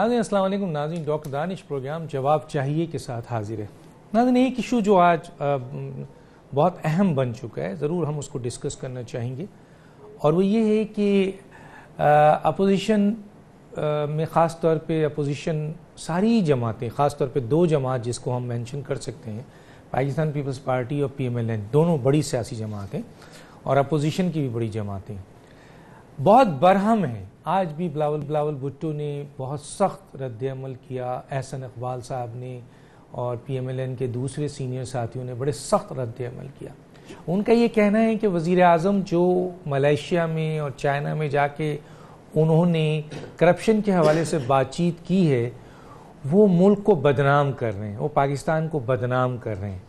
नाज़रीन अस्सलाम वालेकुम। नाज़रीन डॉक्टर दानिश प्रोग्राम जवाब चाहिए के साथ हाजिर है। नाज़रीन एक इशू जो आज बहुत अहम बन चुका है, ज़रूर हम उसको डिस्कस करना चाहेंगे, और वो ये है कि अपोजिशन में ख़ास तौर पे अपोजिशन सारी जमातें, ख़ास तौर पे दो जमात जिसको हम मेंशन कर सकते हैं, पाकिस्तान पीपल्स पार्टी और PMLN, दोनों बड़ी सियासी जमातें और अपोजिशन की भी बड़ी जमातें बहुत बरहम हैं। आज भी बिलावल भुट्टो ने बहुत सख्त रद्द-ए-अमल किया, एहसन इकबाल साहब ने और PMLN के दूसरे सीनियर साथियों ने बड़े सख्त रद्द-ए-अमल किया। उनका ये कहना है कि वज़ीर आज़म जो मलेशिया में और चाइना में जाके उन्होंने करप्शन के हवाले से बातचीत की है, वो मुल्क को बदनाम कर रहे हैं, वो पाकिस्तान को बदनाम कर रहे हैं,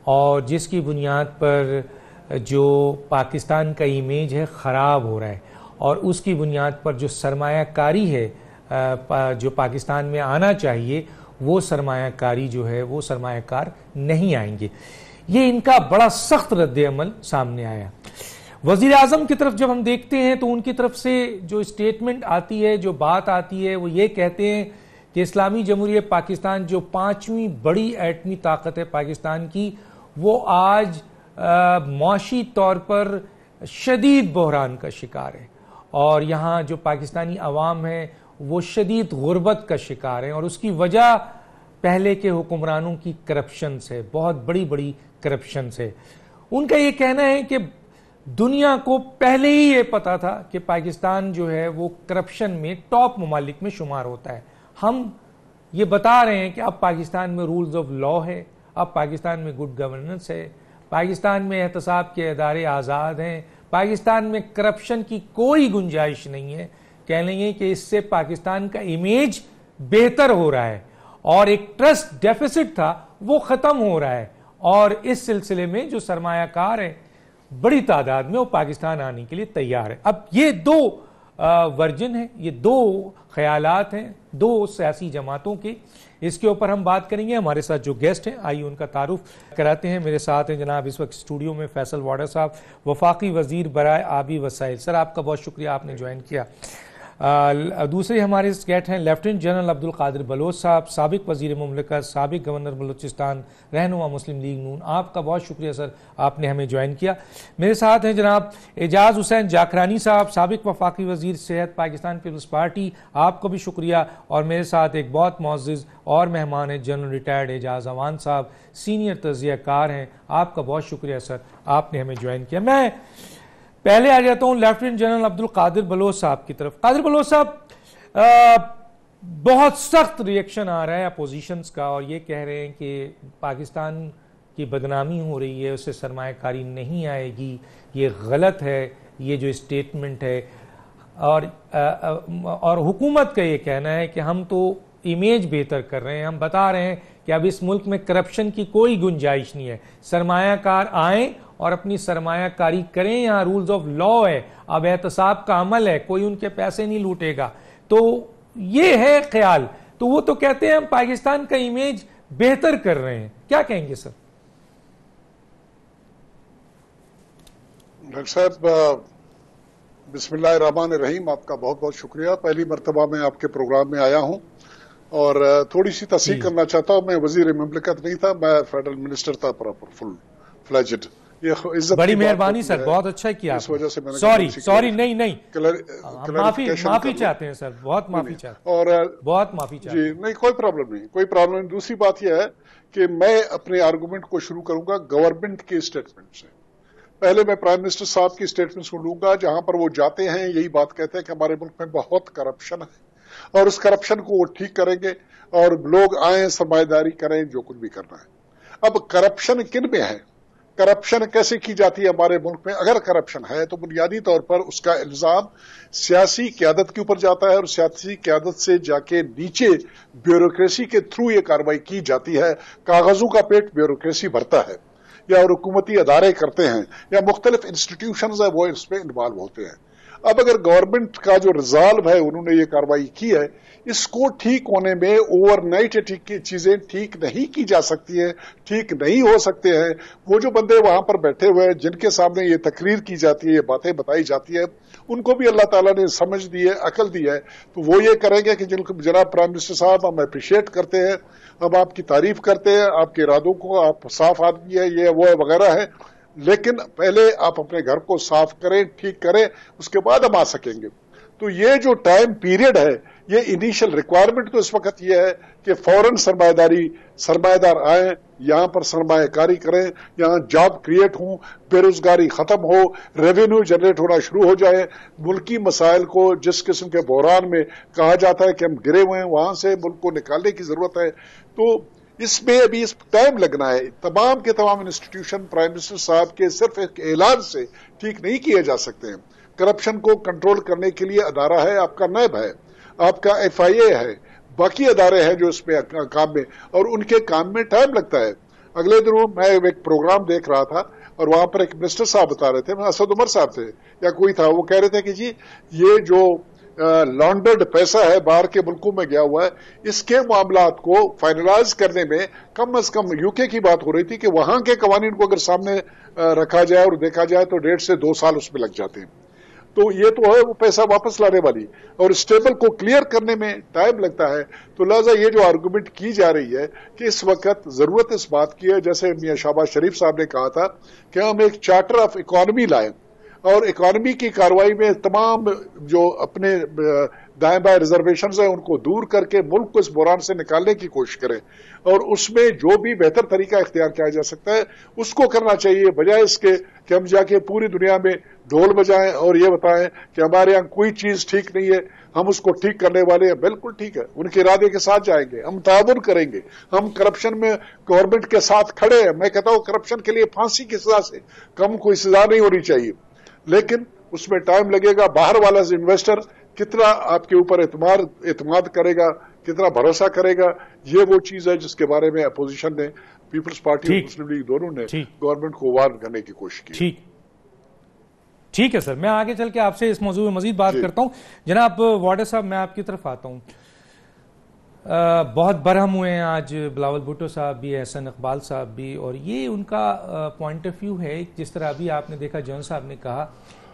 और जिसकी बुनियाद पर जो पाकिस्तान का इमेज है ख़राब हो रहा है, और उसकी बुनियाद पर जो सरमायाकारी है जो पाकिस्तान में आना चाहिए, वो सरमायाकारी जो है वो सरमायाकार नहीं आएंगे। ये इनका बड़ा सख्त रद्द-ए-अमल सामने आया। वज़ीर आज़म की तरफ जब हम देखते हैं तो उनकी तरफ से जो स्टेटमेंट आती है, जो बात आती है, वो ये कहते हैं कि इस्लामी जमहूरियत पाकिस्तान जो 5वीं बड़ी एटमी ताकत है पाकिस्तान की, वो आज मुआशी तौर पर शदीद बहरान का शिकार है, और यहाँ जो पाकिस्तानी अवाम है वो शदीद गुर्बत का शिकार है, और उसकी वजह पहले के हुक्मरानों की करप्शन से, बहुत बड़ी बड़ी करप्शन से। उनका ये कहना है कि दुनिया को पहले ही ये पता था कि पाकिस्तान जो है वो करप्शन में टॉप ममालिक में शुमार होता है। हम ये बता रहे हैं कि अब पाकिस्तान में रूल्स ऑफ लॉ है, अब पाकिस्तान में गुड गवर्नेंस है, पाकिस्तान में एहतसाब के इदारे आज़ाद हैं, पाकिस्तान में करप्शन की कोई गुंजाइश नहीं है। कह लेंगे कि इससे पाकिस्तान का इमेज बेहतर हो रहा है, और एक ट्रस्ट डेफिसिट था वो ख़त्म हो रहा है, और इस सिलसिले में जो सरमायाकार है बड़ी तादाद में वो पाकिस्तान आने के लिए तैयार है। अब ये दो वर्जन है, ये दो ख्यालात हैं दो सियासी जमातों के। इसके ऊपर हम बात करेंगे। हमारे साथ जो गेस्ट हैं, आइए उनका तारुफ कराते हैं। मेरे साथ हैं जनाब इस वक्त स्टूडियो में फैसल वाडा साहब, वफाकी वजीर बराए आबी वसाइल। सर आपका बहुत शुक्रिया, आपने ज्वाइन किया। दूसरे हमारे गेस्ट हैं लेफ्टिनेंट जनरल अब्दुल कादिर बलोच साहब, साबिक वजीर मुमलिकत, साबिक गवर्नर बलूचिस्तान, रहनुमा मुस्लिम लीग नून। आपका बहुत शुक्रिया सर, आपने हमें ज्वाइन किया। मेरे साथ हैं जनाब एजाज हुसैन जाखरानी साहब, साबिक वफाकी वजीर सेहत, पाकिस्तान पीपल्स पार्टी। आपका भी शुक्रिया। और मेरे साथ एक बहुत मुअज़्ज़िज़ और मेहमान है जनरल रिटायर्ड एजाज अवान साहब, सीनियर तज़कियाकार हैं। आपका बहुत शुक्रिया सर, आपने हमें ज्वाइन किया। मैं पहले आ जाता हूं लेफ्टिनेंट जनरल अब्दुल कादिर बलोच साहब की तरफ। कादिर बलोच साहब, बहुत सख्त रिएक्शन आ रहा है अपोजिशंस का, और ये कह रहे हैं कि पाकिस्तान की बदनामी हो रही है, उससे सरमायाकारी नहीं आएगी, ये गलत है ये जो स्टेटमेंट है। और हुकूमत का ये कहना है कि हम तो इमेज बेहतर कर रहे हैं, हम बता रहे हैं कि अब इस मुल्क में करप्शन की कोई गुंजाइश नहीं है, सरमायाकार आएँ और अपनी सरमायाकारी करें, यहाँ रूल्स ऑफ लॉ है, अब एहतसाब का अमल है, कोई उनके पैसे नहीं लूटेगा। तो ये है ख्याल। तो वो तो कहते हैं हम पाकिस्तान का इमेज बेहतर कर रहे हैं, क्या कहेंगे सर? डॉक्टर साहब बिस्मिल्लाहिर्रहमानिर्रहीम, आपका बहुत बहुत शुक्रिया। पहली मरतबा मैं आपके प्रोग्राम में आया हूँ, और थोड़ी सी तस्दीक करना चाहता हूँ, मैं वजीर मुमलिकत नहीं था, मैं फेडरल मिनिस्टर था प्रॉपर फुल फ्लेज्ड। ये इज्जत, बड़ी मेहरबानी सर, बहुत अच्छा किया। इस वजह से मैंने सॉरी नहीं माफी चाहते हैं सर, बहुत माफी चाहते हैं, और बहुत माफी चाहते हैं। जी नहीं, कोई प्रॉब्लम नहीं, कोई प्रॉब्लम नहीं। दूसरी बात यह है कि मैं अपने आर्गूमेंट को शुरू करूंगा गवर्नमेंट के स्टेटमेंट से। पहले मैं प्राइम मिनिस्टर साहब की स्टेटमेंट सुन लूंगा, जहां पर वो जाते हैं यही बात कहते हैं कि हमारे मुल्क में बहुत करप्शन है, और उस करप्शन को वो ठीक करेंगे, और लोग आए सरमायादारी करें, जो कुछ भी करना है। अब करप्शन किन में है, करप्शन कैसे की जाती है हमारे मुल्क में? अगर करप्शन है तो बुनियादी तौर पर उसका इल्जाम सियासी क़यादत के ऊपर जाता है, और सियासी क़यादत से जाके नीचे ब्यूरोक्रेसी के थ्रू ये कार्रवाई की जाती है। कागजों का पेट ब्यूरोक्रेसी भरता है, या हुकूमती अदारे करते हैं, या मुख्तलिफ इंस्टीट्यूशंस है वो इसमें इन्वॉल्व होते हैं। अब अगर गवर्नमेंट का जो रिजॉल्व है, उन्होंने ये कार्रवाई की है, इसको ठीक होने में ओवरनाइट चीजें ठीक नहीं की जा सकती है, ठीक नहीं हो सकते हैं। वो जो बंदे वहां पर बैठे हुए हैं, जिनके सामने ये तकरीर की जाती है, ये बातें बताई जाती है, उनको भी अल्लाह ताला ने समझ दी है, अकल दी है, तो वो ये करेंगे कि जिनको जनाब प्राइम मिनिस्टर साहब हम अप्रिशिएट करते हैं, हम आपकी तारीफ करते हैं, आपके इरादों को, आप साफ आदमी है, ये वो है वगैरह है, लेकिन पहले आप अपने घर को साफ करें, ठीक करें, उसके बाद हम आ सकेंगे। तो ये जो टाइम पीरियड है, ये इनिशियल रिक्वायरमेंट तो इस वक्त ये है कि फौरन सरमाएदार आए, यहां पर सरमायाकारी करें, यहां जॉब क्रिएट हो, बेरोजगारी खत्म हो, रेवेन्यू जनरेट होना शुरू हो जाए, मुल्की मसाइल को जिस किस्म के बहरान में कहा जाता है कि हम गिरे हुए हैं, वहां से मुल्क को निकालने की जरूरत है। तो इसमें अभी इस टाइम लगना है। तमाम के तमाम इंस्टीट्यूशन प्राइम मिनिस्टर साहब के सिर्फ एक ऐलान से ठीक नहीं किए जा सकते हैं। करप्शन को कंट्रोल करने के लिए अदारा है, आपका नैब है, आपका FIA है, बाकी अदारे हैं जो इसमें काम में, और उनके काम में टाइम लगता है। अगले दिनों मैं एक प्रोग्राम देख रहा था और वहां पर एक मिनिस्टर साहब बता रहे थे, असद उमर साहब थे या कोई था, वो कह रहे थे कि जी ये जो लॉन्डर्ड पैसा है बाहर के मुल्कों में गया हुआ है, इसके मामलात को फाइनलाइज करने में कम से कम UK की बात हो रही थी कि वहां के कवानीन को अगर सामने रखा जाए और देखा जाए तो 1.5 से 2 साल उसमें लग जाते हैं। तो ये तो है वो पैसा वापस लाने वाली, और स्टेबल को क्लियर करने में टाइम लगता है। तो लिहाजा ये जो आर्गूमेंट की जा रही है कि इस वक्त जरूरत इस बात की है, जैसे मियां शहबाज शरीफ साहब ने कहा था कि हम एक चार्टर ऑफ इकोनॉमी लाएं और इकोनॉमी की कार्रवाई में तमाम जो अपने दाएं बाएं रिजर्वेशन है उनको दूर करके मुल्क को इस बुरान से निकालने की कोशिश करें, और उसमें जो भी बेहतर तरीका इख्तियार किया जा सकता है उसको करना चाहिए, बजाय इसके कि हम जाके पूरी दुनिया में ढोल बजाएं और ये बताएं कि हमारे यहाँ कोई चीज ठीक नहीं है, हम उसको ठीक करने वाले हैं। बिल्कुल ठीक है, उनके इरादे के साथ जाएंगे, हम ताउन करेंगे, हम करप्शन में गवर्नमेंट के साथ खड़े हैं। मैं कहता हूं करप्शन के लिए फांसी की सजा से कम कोई सजा नहीं होनी चाहिए, लेकिन उसमें टाइम लगेगा। बाहर वाला इन्वेस्टर कितना आपके ऊपर एतमाद करेगा, कितना भरोसा करेगा, ये वो चीज है जिसके बारे में अपोजिशन ने, पीपल्स पार्टी और मुस्लिम लीग दोनों ने गवर्नमेंट को वार्न करने की कोशिश की। ठीक है सर, मैं आगे चल के आपसे इस मौजूद में मजीद बात करता हूं। जनाब वाडा साहब, मैं आपकी तरफ आता हूं। बहुत बरहम हुए हैं आज बिलावल भुट्टो साहब भी, एहसन इकबाल साहब भी, और ये उनका पॉइंट ऑफ व्यू है। जिस तरह अभी आपने देखा, जॉन साहब ने कहा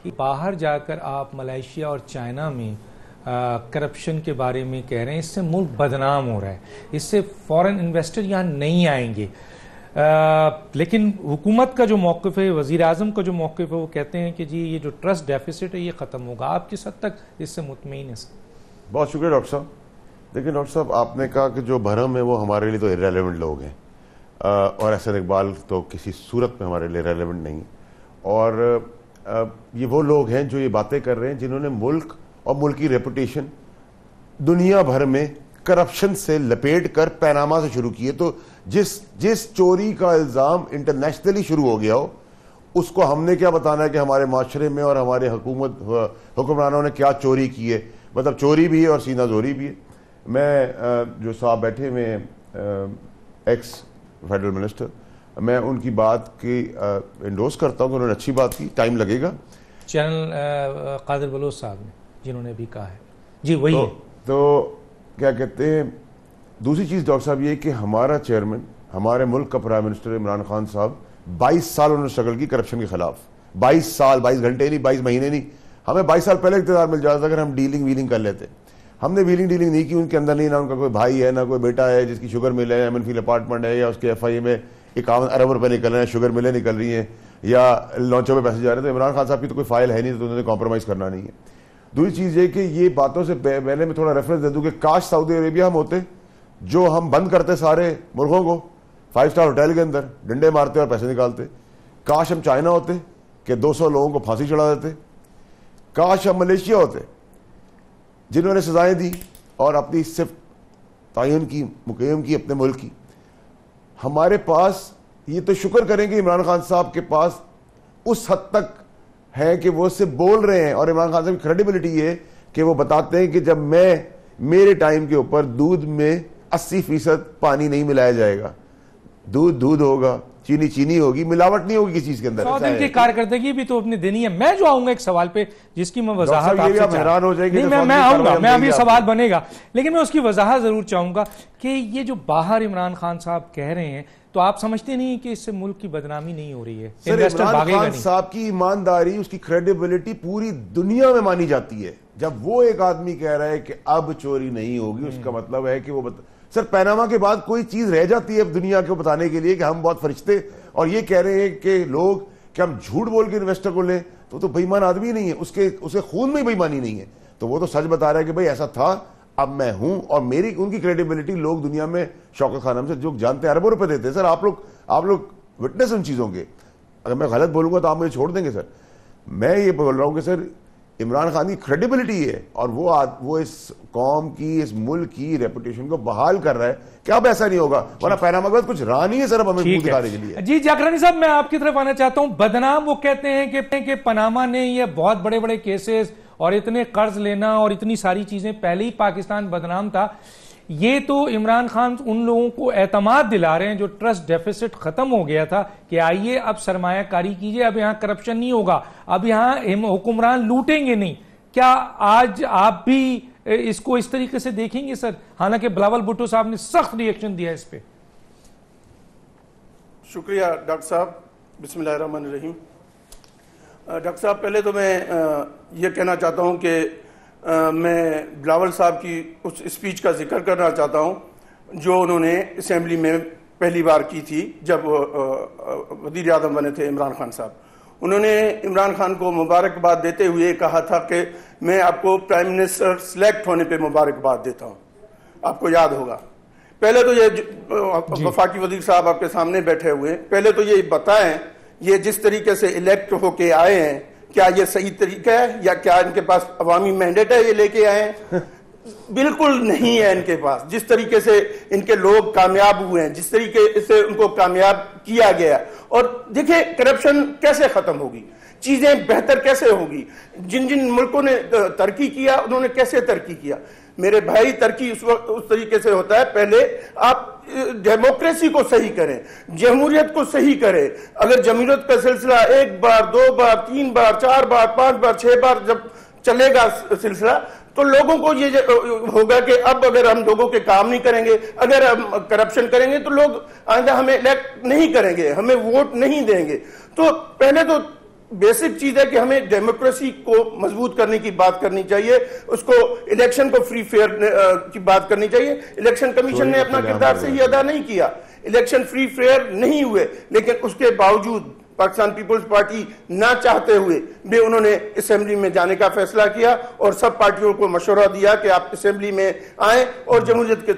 कि बाहर जाकर आप मलेशिया और चाइना में करप्शन के बारे में कह रहे हैं, इससे मुल्क बदनाम हो रहा है, इससे फॉरेन इन्वेस्टर यहाँ नहीं आएंगे। लेकिन हुकूमत का जो मौक़िफ़ है, वज़ीर आज़म का जो मौक़िफ़ है, वो कहते हैं कि जी ये जो ट्रस्ट डेफिसिट है ये ख़त्म होगा। आप किस हद तक इससे मुतमईन हैं? बहुत शुक्रिया डॉक्टर साहब। देखिए डॉक्टर साहब, आपने कहा कि जो भरम है वो हमारे लिए तो इररेलेवेंट लोग हैं, और एहसन इकबाल तो किसी सूरत में हमारे लिए रेलेवेंट नहीं। और ये वो लोग हैं जो ये बातें कर रहे हैं जिन्होंने मुल्क और मुल्क की रेपुटेशन दुनिया भर में करप्शन से लपेट कर पैनामा से शुरू किए। तो जिस चोरी का इल्ज़ाम इंटरनेशनली शुरू हो गया हो, उसको हमने क्या बताना है कि हमारे माशरे में और हमारे हुक्मरानों ने क्या चोरी की है। मतलब चोरी भी है और सीना जोरी भी है। मैं जो साहब बैठे हुए एक्स फेडरल मिनिस्टर, मैं उनकी बात की इंडोर्स करता हूँ कि उन्होंने अच्छी बात की। टाइम लगेगा। जनरल कादिर बलोच साहब ने जिन्होंने भी कहा है, जी वही है। तो क्या कहते हैं, दूसरी चीज़ डॉक्टर साहब ये कि हमारा चेयरमैन, हमारे मुल्क का प्राइम मिनिस्टर इमरान खान साहब 22 साल उन्होंने स्ट्रगल की करप्शन के खिलाफ। 22 साल, 22 घंटे नहीं, 22 महीने नहीं। हमें 22 साल पहले इक़्तिदार मिल जाता अगर हम डीलिंग कर लेते। हमने डीलिंग नहीं की। उनके अंदर नहीं, ना उनका कोई भाई है, ना कोई बेटा है जिसकी शुगर मिल है, एमएनफील अपार्टमेंट है, या उसके FIA में 51 अरब रुपए निकल रहे हैं, शुगर मिलें निकल रही हैं, या लॉन्चों में पैसे जा रहे हैं। तो इमरान खान साहब की तो कोई फाइल है नहीं, तो उन्होंने कॉम्प्रोमाइज़ करना नहीं है। दूसरी चीज़ ये कि ये बातों से पहले मैं थोड़ा रेफरेंस दे दूं कि काश सऊदी अरेबिया हम होते, जो हम बंद करते सारे मुल्कों को 5 स्टार होटल के अंदर डंडे मारते और पैसे निकालते। काश हम चाइना होते कि 200 लोगों को फांसी चढ़ा देते। काश हम मलेशिया होते जिन्होंने सजाएं दी और अपनी सिर्फ तयन की, मुक़य्यम की अपने मुल्क की। हमारे पास ये तो शुक्र करेंगे इमरान खान साहब के पास उस हद तक है कि वो उससे बोल रहे हैं, और इमरान खान साहब की क्रेडिबिलिटी ये कि वो बताते हैं कि जब मेरे टाइम के ऊपर दूध में 80% पानी नहीं मिलाया जाएगा, दूध होगा, चीनी चीनी होगी, मिलावट नहीं होगी किसी चीज के अंदर। 100 दिन की कारकर्दगी भी तो अपनी देनी है। मैं जो आऊंगा एक सवाल पे जिसकी मैं वजाहत आपसे हैरान हो जाएगी। मैं आऊंगा, मैं अभी सवाल बनेगा, लेकिन मैं उसकी वजाहत जरूर चाहूंगा कि ये जो बाहर इमरान खान साहब कह रहे हैं, तो आप समझते नहीं कि इससे मुल्क की बदनामी नहीं हो रही है? इमरान खान साहब की ईमानदारी, उसकी क्रेडिबिलिटी पूरी दुनिया में मानी जाती है। जब वो एक आदमी कह रहा है कि अब चोरी नहीं होगी, उसका मतलब है कि वो सर पैनामा के बाद कोई चीज रह जाती है दुनिया को बताने के लिए कि हम बहुत फरिश्ते, और ये कह रहे हैं कि लोग कि हम झूठ बोल के इन्वेस्टर को लें, तो बेईमान आदमी नहीं है, उसके खून में बेईमानी नहीं है। तो वो तो सच बता रहा है कि भाई ऐसा था, अब मैं हूं, और मेरी उनकी क्रेडिबिलिटी लोग दुनिया में शौकत खानम से जो जानते हैं अरबों रुपए देते हैं। सर आप लोग विटनेस उन चीजों के। अगर मैं गलत बोलूंगा तो आप मुझे छोड़ देंगे सर। मैं ये बोल रहा हूं कि सर इमरान खान की क्रेडिबिलिटी है, और वो इस कौम की, इस मुल्क की रेपुटेशन को बहाल कर रहा है कि अब ऐसा नहीं होगा, वरना पैनामा के बाद कुछ रहा नहीं है सर अब हमें मुंह दिखाने के लिए। जी जाकरानी साहब, मैं आपकी तरफ आना चाहता हूं। बदनाम वो कहते हैं कि पनामा ने ये बहुत बड़े बड़े केसेस और इतने कर्ज लेना और इतनी सारी चीजें, पहले ही पाकिस्तान बदनाम था। ये तो इमरान खान उन लोगों को एतमाद दिला रहे हैं जो ट्रस्ट डेफिसिट खत्म हो गया था कि आइए अब सरमायाकारी कीजिए, अब यहां करप्शन नहीं होगा, अब यहां हुक्मरान लूटेंगे नहीं। क्या आज आप भी इसको इस तरीके से देखेंगे सर? हालांकि बिलावल भुट्टो साहब ने सख्त रिएक्शन दिया इस पे। शुक्रिया डॉक्टर साहब, बिस्मिल्लाहिर्रहमानिर्रहीम। डॉक्टर साहब, पहले तो मैं ये कहना चाहता हूं कि मैं बिलावल साहब की उस स्पीच का जिक्र करना चाहता हूं जो उन्होंने असेंबली में पहली बार की थी जब वज़ीर आज़म बने थे इमरान खान साहब। उन्होंने इमरान खान को मुबारकबाद देते हुए कहा था कि मैं आपको प्राइम मिनिस्टर सिलेक्ट होने पे मुबारकबाद देता हूं। आपको याद होगा। पहले तो ये वफाकी वज़ीर साहब आपके सामने बैठे हुए, पहले तो ये बताएं ये जिस तरीके से इलेक्ट होके आए हैं, क्या ये सही तरीका है या क्या इनके पास अवामी मैंडेट है ये लेके आए हैं? बिल्कुल नहीं है इनके पास। जिस तरीके से इनके लोग कामयाब हुए हैं, जिस तरीके से उनको कामयाब किया गया, और देखिए करप्शन कैसे खत्म होगी, चीजें बेहतर कैसे होगी। जिन जिन मुल्कों ने तरक्की किया उन्होंने कैसे तरक्की किया। मेरे भाई, तरक्की उस तरीके से होता है, पहले आप डेमोक्रेसी को सही करें, जमहूरियत को सही करें। अगर जमहूरियत का सिलसिला 1 बार 2 बार 3 बार 4 बार 5 बार 6 बार जब चलेगा सिलसिला, तो लोगों को ये होगा कि अब अगर हम लोगों के काम नहीं करेंगे, अगर हम करप्शन करेंगे तो लोग आइंदा हमें इलेक्ट नहीं करेंगे, हमें वोट नहीं देंगे। तो पहले तो बेसिक चीज है कि हमें डेमोक्रेसी को मजबूत करने की बात करनी चाहिए, उसको इलेक्शन को फ्री फेयर की बात करनी चाहिए। इलेक्शन कमीशन ने अपना किरदार सही अदा नहीं किया, इलेक्शन फ्री फेयर नहीं हुए, लेकिन उसके बावजूद पाकिस्तान पीपुल्स पार्टी ना चाहते हुए भी उन्होंने असेंबली में जाने का फैसला किया और सब पार्टियों को मशवरा दिया कि आप असेंबली में आए और जमहूरियत के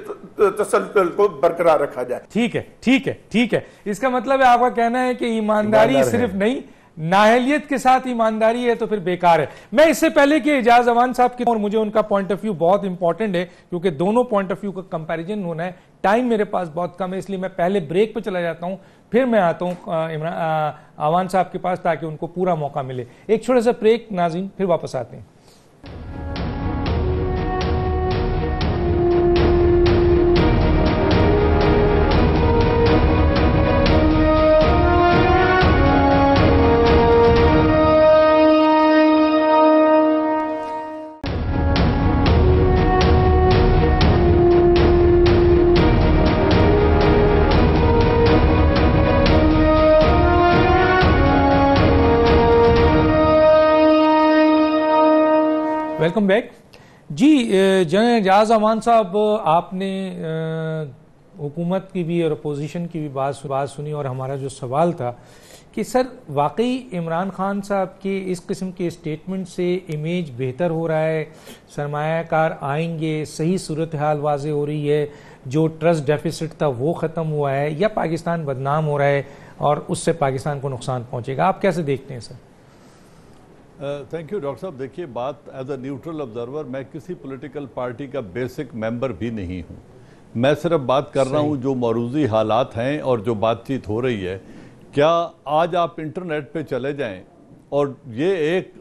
तसल्सल को बरकरार रखा जाए। ठीक है, ठीक है, ठीक है। इसका मतलब है आपका कहना है कि ईमानदारी सिर्फ नहीं, नाहलियत के साथ ईमानदारी है तो फिर बेकार है। मैं इससे पहले कि एजाज अवान साहब की, और मुझे उनका पॉइंट ऑफ व्यू बहुत इंपॉर्टेंट है क्योंकि दोनों पॉइंट ऑफ व्यू का कंपैरिजन होना है, टाइम मेरे पास बहुत कम है, इसलिए मैं पहले ब्रेक पे चला जाता हूं, फिर मैं आता हूं अवान साहब के पास ताकि उनको पूरा मौका मिले। एक छोटा सा ब्रेक नाज़रीन, फिर वापस आते हैं। वेलकम बैक जी। जनरल एजाज अमान साहब, आपने हुकूमत की भी और अपोजिशन की भी बात सुनी और हमारा जो सवाल था कि सर वाकई इमरान खान साहब के इस किस्म के स्टेटमेंट से इमेज बेहतर हो रहा है, सरमायाकार आएंगे, सही सूरत हाल वाज़े हो रही है, जो ट्रस्ट डेफिसिट था वो ख़त्म हुआ है, या पाकिस्तान बदनाम हो रहा है और उससे पाकिस्तान को नुकसान पहुँचेगा? आप कैसे देखते हैं सर? थैंक यू डॉक्टर साहब। देखिए, बात एज अ न्यूट्रल ऑब्जर्वर, मैं किसी पॉलिटिकल पार्टी का बेसिक मेंबर भी नहीं हूं। मैं सिर्फ बात कर रहा हूं जो मौजूदा हालात हैं और जो बातचीत हो रही है। क्या आज आप इंटरनेट पे चले जाएं और ये एक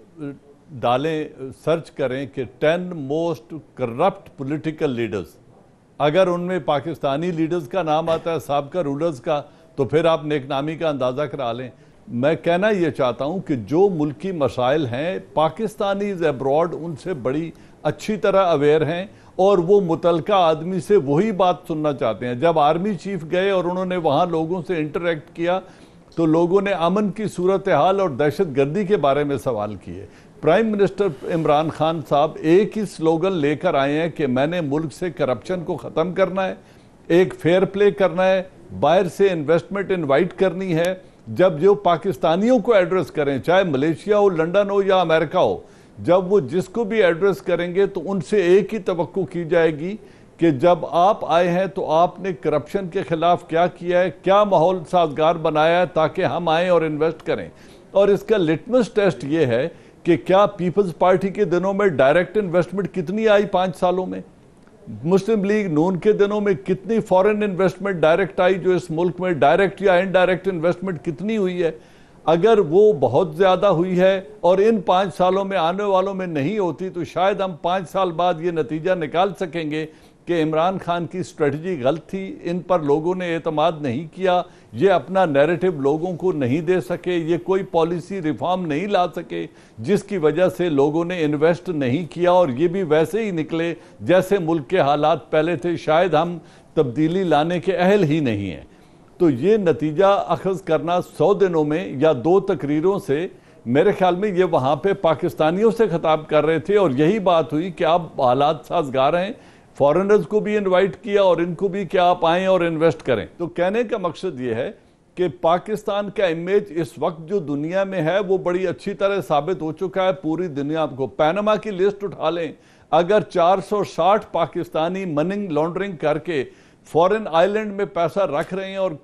डालें, सर्च करें कि 10 मोस्ट करप्ट पॉलिटिकल लीडर्स, अगर उनमें पाकिस्तानी लीडर्स का नाम आता है, साबिका रूलर्स का, तो फिर आप नेकनामी का अंदाज़ा करा लें। मैं कहना ये चाहता हूं कि जो मुल्की मसाइल हैं पाकिस्तानीज़ अब्रॉड उनसे बड़ी अच्छी तरह अवेयर हैं और वो मुतलका आदमी से वही बात सुनना चाहते हैं। जब आर्मी चीफ गए और उन्होंने वहाँ लोगों से इंटरेक्ट किया तो लोगों ने अमन की सूरत हाल और दहशत गर्दी के बारे में सवाल किए। प्राइम मिनिस्टर इमरान खान साहब एक ही स्लोगन लेकर आए हैं कि मैंने मुल्क से करप्शन को ख़त्म करना है, एक फेयर प्ले करना है, बाहर से इन्वेस्टमेंट इनवाइट करनी है। जब जो पाकिस्तानियों को एड्रेस करें, चाहे मलेशिया हो, लंदन हो या अमेरिका हो, जब वो जिसको भी एड्रेस करेंगे तो उनसे एक ही तवक्को की जाएगी कि जब आप आए हैं तो आपने करप्शन के खिलाफ क्या किया है, क्या माहौल साजगार बनाया है ताकि हम आए और इन्वेस्ट करें। और इसका लिटमस टेस्ट ये है कि क्या पीपल्स पार्टी के दिनों में डायरेक्ट इन्वेस्टमेंट कितनी आई 5 सालों में, मुस्लिम लीग नून के दिनों में कितनी फॉरेन इन्वेस्टमेंट डायरेक्ट आई जो इस मुल्क में, डायरेक्ट या इनडायरेक्ट इन्वेस्टमेंट कितनी हुई है। अगर वो बहुत ज़्यादा हुई है और इन 5 सालों में आने वालों में नहीं होती तो शायद हम 5 साल बाद ये नतीजा निकाल सकेंगे कि इमरान खान की स्ट्रेटजी गलत थी, इन पर लोगों ने एतमाद नहीं किया, ये अपना नैरेटिव लोगों को नहीं दे सके, ये कोई पॉलिसी रिफॉर्म नहीं ला सके जिसकी वजह से लोगों ने इन्वेस्ट नहीं किया और ये भी वैसे ही निकले जैसे मुल्क के हालात पहले थे। शायद हम तब्दीली लाने के अहल ही नहीं हैं। तो ये नतीजा अखज़ करना 100 दिनों में या 2 तकरीरों से, मेरे ख्याल में ये वहाँ पे पाकिस्तानियों से खिताब कर रहे थे और यही बात हुई कि आप हालात साजगार हैं, फॉरेनर्स को भी इनवाइट किया और इनको भी कि आप आएँ और इन्वेस्ट करें। तो कहने का मकसद ये है कि पाकिस्तान का इमेज इस वक्त जो दुनिया में है वो बड़ी अच्छी तरह साबित हो चुका है पूरी दुनिया को। पैनामा की लिस्ट उठा लें, अगर 460 पाकिस्तानी मनी लॉन्ड्रिंग करके फॉरेन आइलैंड में पैसा रख रहे हैं और